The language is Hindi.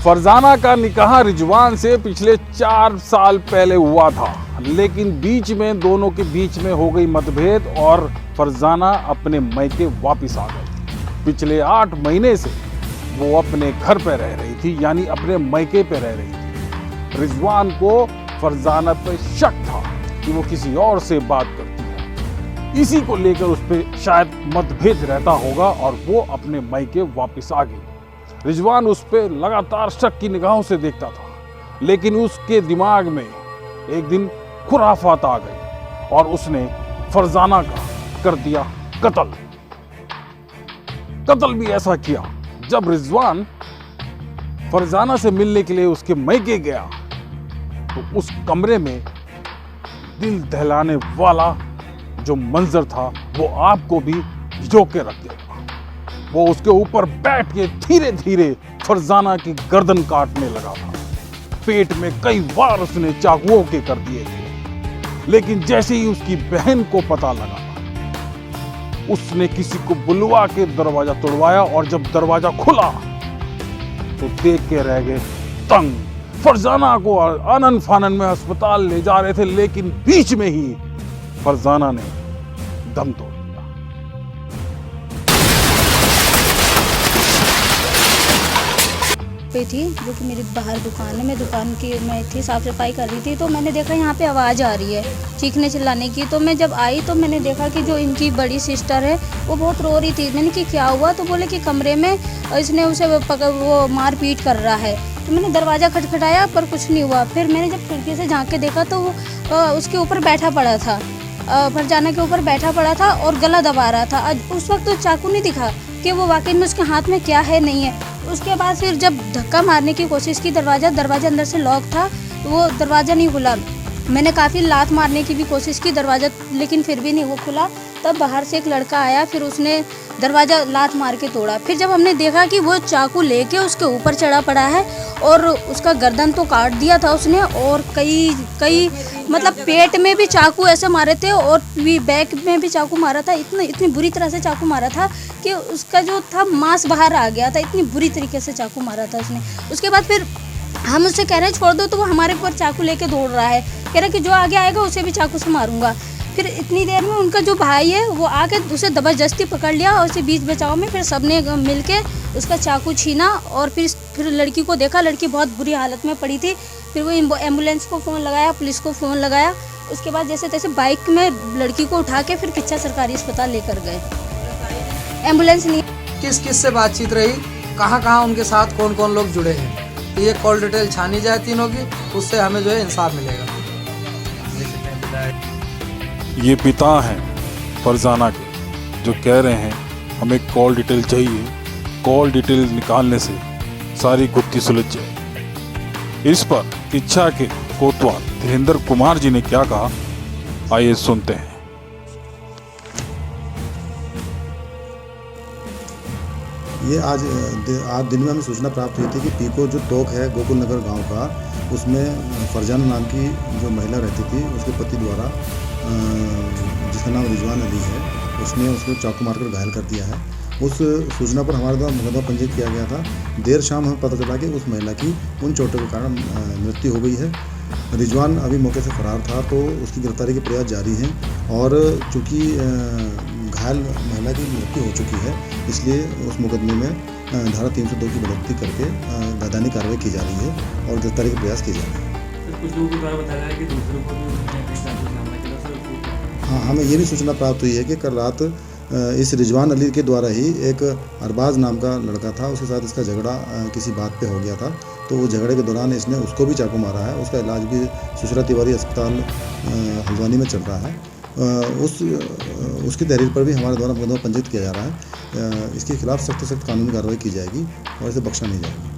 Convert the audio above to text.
फरजाना का निकाह रिजवान से पिछले 4 साल पहले हुआ था, लेकिन बीच में दोनों के बीच में हो गई मतभेद और फरजाना अपने मायके वापस आ गई। पिछले 8 महीने से वो अपने घर पे रह रही थी, यानी अपने मायके पे रह रही थी। रिजवान को फरजाना पे शक था कि वो किसी और से बात करती है, इसी को लेकर उस पर शायद मतभेद रहता होगा और वो अपने मायके वापस आ गई। रिजवान उस पर लगातार शक की निगाहों से देखता था, लेकिन उसके दिमाग में एक दिन खुराफात आ गई और उसने फरजाना का कर दिया कत्ल। कत्ल भी ऐसा किया, जब रिजवान फरजाना से मिलने के लिए उसके मायके गया तो उस कमरे में दिल दहलाने वाला जो मंजर था वो आपको भी भिजो के रख देगा। वो उसके ऊपर बैठ के धीरे धीरे फरजाना की गर्दन काटने लगा था। पेट में कई बार उसने चाकुओं के कर दिए थे, लेकिन जैसे ही उसकी बहन को पता लगा, उसने किसी को बुलवा के दरवाजा तोड़वाया और जब दरवाजा खुला तो देख के रह गए तंग। फरजाना को आनन फानन में अस्पताल ले जा रहे थे, लेकिन बीच में ही फरजाना ने दम तोड़ दिया। पे थी जो कि मेरी बाहर दुकान है, मैं दुकान की मैं थी, साफ सफाई कर रही थी, तो मैंने देखा यहाँ पे आवाज़ आ रही है चीखने चिल्लाने की। तो मैं जब आई तो मैंने देखा कि जो इनकी बड़ी सिस्टर है वो बहुत रो रही थी। मैंने कि क्या हुआ, तो बोले कि कमरे में इसने उसे वो मार पीट कर रहा है। तो मैंने दरवाज़ा खटखटाया पर कुछ नहीं हुआ। फिर मैंने जब खिड़की से झाँक के देखा तो वो उसके ऊपर बैठा पड़ा था, फरजाना के ऊपर बैठा पड़ा था और गला दबा रहा था। उस वक्त तो चाकू नहीं दिखा कि वो वाकई में उसके हाथ में क्या है नहीं है। उसके बाद फिर जब धक्का मारने की कोशिश की, दरवाज़ा अंदर से लॉक था, वो दरवाज़ा नहीं खुला। मैंने काफ़ी लात मारने की भी कोशिश की दरवाज़ा, लेकिन फिर भी नहीं वो खुला। तब बाहर से एक लड़का आया, फिर उसने दरवाज़ा लात मार के तोड़ा। फिर जब हमने देखा कि वो चाकू लेके उसके ऊपर चढ़ा पड़ा है और उसका गर्दन तो काट दिया था उसने, और कई मतलब पेट में भी चाकू ऐसे मारे थे और बैक में भी चाकू मारा था। इतनी बुरी तरह से चाकू मारा था कि उसका जो था मांस बाहर आ गया था। इतनी बुरी तरीके से चाकू मारा था उसने। उसके बाद फिर हम उससे कह रहे हैं छोड़ दो, तो वो हमारे ऊपर चाकू लेके दौड़ रहा है, कह रहा है कि जो आगे आएगा उसे भी चाकू से मारूंगा। फिर इतनी देर में उनका जो भाई है वो आके उसे जबरदस्ती पकड़ लिया और उसे बीच बचाव में फिर सबने मिलके उसका चाकू छीना। और फिर लड़की को देखा, लड़की बहुत बुरी हालत में पड़ी थी। फिर वो एम्बुलेंस को फ़ोन लगाया, पुलिस को फ़ोन लगाया। उसके बाद जैसे तैसे बाइक में लड़की को उठा के फिर किच्चा सरकारी अस्पताल लेकर गए। एम्बुलेंस नहीं। किस किस से बातचीत रही, कहाँ कहाँ उनके साथ कौन कौन लोग जुड़े हैं, तो ये कॉल डिटेल छानी जाए तीनों की, उससे हमें जो है इंसाफ मिलेगा। ये पिता हैं फरजाना के, जो कह रहे हैं हमें कॉल डिटेल चाहिए, कॉल डिटेल निकालने से सारी गुत्थी सुलझ जाए। इस पर किच्छा के कोतवाल धीरेन्द्र कुमार जी ने क्या कहा, आइए सुनते हैं। ये आज दिन में हमें सूचना प्राप्त हुई थी कि पीको जो तोक है गोकुल नगर गांव का, उसमें फरजाना नाम की जो महिला रहती थी उसके पति द्वारा, जिसका नाम रिजवान अली है, उसने उसको चाकू मारकर घायल कर दिया है। उस सूचना पर हमारे द्वारा मुकदमा पंजीकृत किया गया था। देर शाम हमें पता चला कि उस महिला की उन चोटों के कारण मृत्यु हो गई है। रिजवान अभी मौके से फरार था, तो उसकी गिरफ्तारी के प्रयास जारी हैं और चूँकि घायल महिला की मृत्यु हो चुकी है, इसलिए उस मुकदमे में धारा 302 की बढ़ोतरी करके वैधानिक कार्रवाई की जा रही है और गिरफ्तारी के प्रयास किए जा रहे हैं। कुछ लोगों के द्वारा बताया है कि दूसरों को भी सामना किया। हाँ, हमें ये भी सूचना प्राप्त हुई है कि कल रात इस रिजवान अली के द्वारा ही एक अरबाज नाम का लड़का था, उसके साथ इसका झगड़ा किसी बात पे हो गया था। तो वो झगड़े के दौरान इसने उसको भी चाकू मारा है। उसका इलाज भी सुशरा तिवारी अस्पताल हल्द्वानी में चल रहा है। उसकी तहरीर पर भी हमारे द्वारा मुकदमा पंजीकृत किया जा रहा है। इसके खिलाफ सख्त कानूनी कार्रवाई की जाएगी और इसे बख्शा नहीं जाएगा।